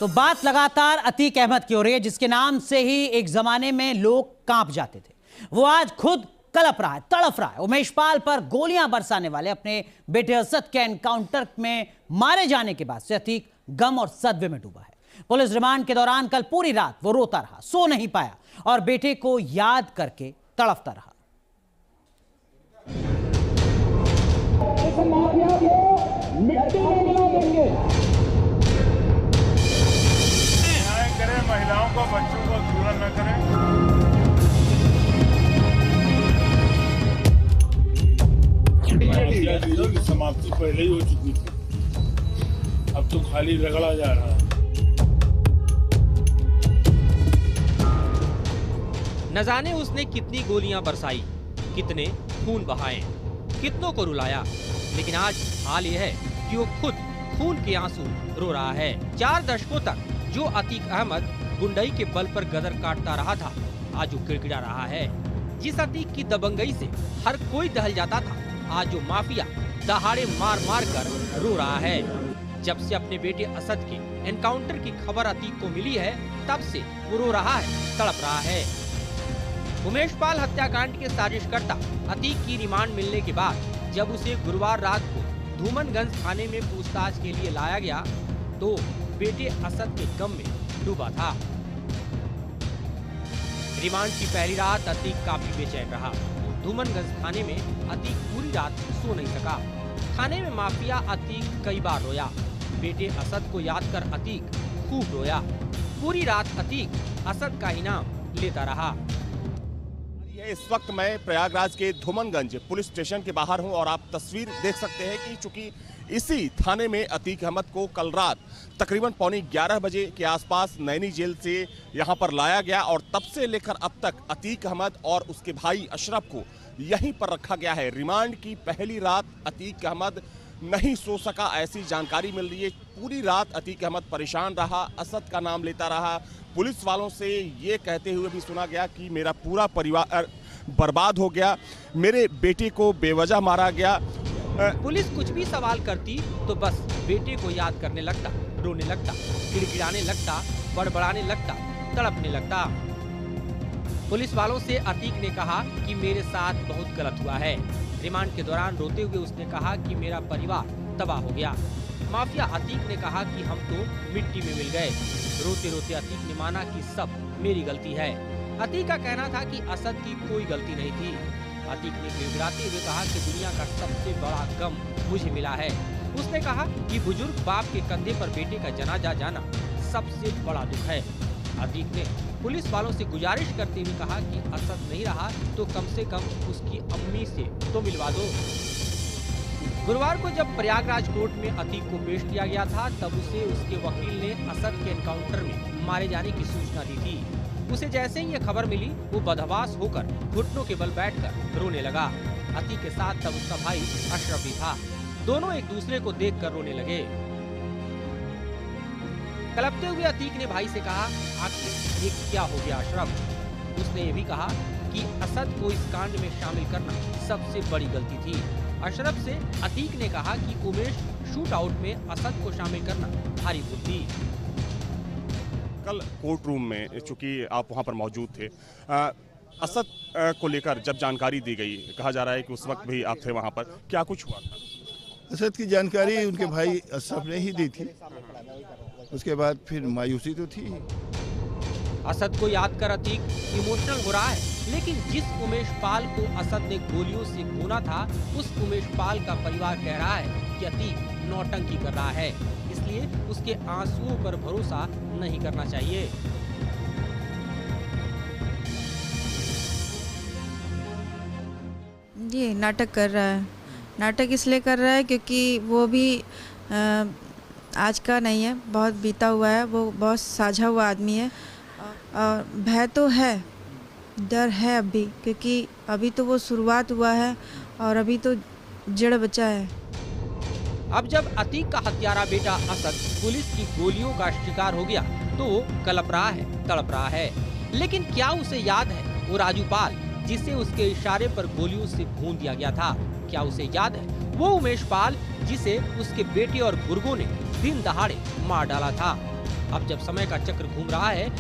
तो बात लगातार अतीक अहमद की हो रही है, जिसके नाम से ही एक जमाने में लोग कांप जाते थे। वो आज खुद कलप रहा है, तड़फ रहा है। उमेश पाल पर गोलियां बरसाने वाले अपने बेटे असद के एनकाउंटर में मारे जाने के बाद से अतीक गम और सदमे में डूबा है। पुलिस रिमांड के दौरान कल पूरी रात वो रोता रहा, सो नहीं पाया और बेटे को याद करके तड़फता रहा। महिलाओं को, बच्चों को दूर न करें। समाप्ति पहले ही हो चुकी थी, अब तो खाली रगड़ा जा रहा है। न जाने उसने कितनी गोलियां बरसाई, कितने खून बहाए, कितनों को रुलाया, लेकिन आज हाल यह है कि वो खुद खून के आंसू रो रहा है। 4 दशकों तक जो अतीक अहमद गुंडई के बल पर गदर काटता रहा था, आज वो गिड़गिड़ा रहा है। जिस अतीक की दबंगई से हर कोई दहल जाता था, आज वो माफिया दहाड़े मार मार कर रो रहा है। जब से अपने बेटे असद के एनकाउंटर की खबर अतीक को मिली है, तब से वो रो रहा है, तड़प रहा है। उमेश पाल हत्याकांड के साजिशकर्ता अतीक की रिमांड मिलने के बाद जब उसे गुरुवार रात को धूमनगंज थाने में पूछताछ के लिए लाया गया, तो बेटे असद के गम में डूबा था। रिमांड की पहली रात अतीक काफी बेचैन रहा। धूमनगंज थाने में अतीक पूरी रात सो नहीं सका। थाने में माफिया अतीक कई बार रोया। बेटे असद को याद कर अतीक खूब रोया। पूरी रात अतीक असद का इनाम लेता रहा। इस वक्त मैं प्रयागराज के धूमनगंज पुलिस स्टेशन के बाहर हूं और आप तस्वीर देख सकते हैं कि चूंकि इसी थाने में अतीक अहमद को कल रात तकरीबन 11:15 बजे के आसपास नैनी जेल से यहां पर लाया गया और तब से लेकर अब तक अतीक अहमद और उसके भाई अशरफ को यहीं पर रखा गया है। रिमांड की पहली रात अतीक अहमद नहीं सो सका, ऐसी जानकारी मिल रही है। पूरी रात अतीक अहमद परेशान रहा, असद का नाम लेता रहा। पुलिस वालों से ये कहते हुए भी सुना गया कि मेरा पूरा परिवार बर्बाद हो गया, मेरे बेटे को बेवजह मारा गया। पुलिस कुछ भी सवाल करती तो बस बेटे को याद करने लगता, रोने लगता, गिड़गिड़ाने लगता, बड़बड़ाने लगता, तड़पने लगता। पुलिस वालों से अतीक ने कहा कि मेरे साथ बहुत गलत हुआ है। रिमांड के दौरान रोते हुए उसने कहा कि मेरा परिवार तबाह हो गया। माफिया अतीक ने कहा कि हम तो मिट्टी में मिल गए। रोते रोते अतीक ने माना कि सब मेरी गलती है। अतीक का कहना था कि असद की कोई गलती नहीं थी। अतीक ने गिड़गिड़ाते हुए कहा कि दुनिया का सबसे बड़ा गम मुझे मिला है। उसने कहा कि बुजुर्ग बाप के कंधे पर बेटे का जनाजा जाना सबसे बड़ा दुख है। अतीक ने पुलिस वालों से गुजारिश करते हुए कहा कि असद नहीं रहा तो कम से कम उसकी अम्मी से तो मिलवा दो। गुरुवार को जब प्रयागराज कोर्ट में अतीक को पेश किया गया था, तब उसे उसके वकील ने असद के एनकाउंटर में मारे जाने की सूचना दी थी। उसे जैसे ही ये खबर मिली, वो बदहवास होकर घुटनों के बल बैठकर रोने लगा। अतीक के साथ तब उसका भाई अशरफ भी था। दोनों एक दूसरे को देखकर रोने लगे। कलपते हुए अतीक ने भाई से कहा, आखिर ये क्या हो गया अशरफ? उसने ये भी कहा कि असद को इस कांड में शामिल करना सबसे बड़ी गलती थी। अशरफ से अतीक ने कहा कि उमेश शूट आउट में असद को शामिल करना भारी भूल थी। कल कोर्ट रूम में चूंकि आप वहां पर मौजूद थे, असद को लेकर जब जानकारी दी गई, कहा जा रहा है कि उस वक्त भी आप थे वहां पर, क्या कुछ हुआ था? असद की जानकारी उनके भाई अशरफ ने ही दी थी। उसके बाद फिर मायूसी तो थी। असद को याद कर अतीक इमोशनल हो रहा है, लेकिन जिस उमेश पाल को असद ने गोलियों से भूना था, उस उमेश पाल का परिवार कह रहा है कि अतीक नौटंकी कर रहा है, इसलिए उसके आंसुओं पर भरोसा नहीं करना चाहिए। ये नाटक कर रहा है। नाटक इसलिए कर रहा है क्योंकि वो भी आज का नहीं है, बहुत बीता हुआ है। वो बहुत साझा हुआ आदमी है और भय तो है, डर है अभी, क्योंकि अभी तो वो शुरुआत हुआ है और अभी तो जड़ बचा है। अब जब अतीक का हत्यारा बेटा असद पुलिस की गोलियों का शिकार हो गया, तो वो कलप रहा है, तड़प रहा है। लेकिन क्या उसे याद है वो राजू पाल, जिसे उसके इशारे पर गोलियों से भून दिया गया था? क्या उसे याद है वो उमेश पाल, जिसे उसके बेटे और बुर्गों ने दिन दहाड़े मार डाला था? अब जब समय का चक्र घूम रहा है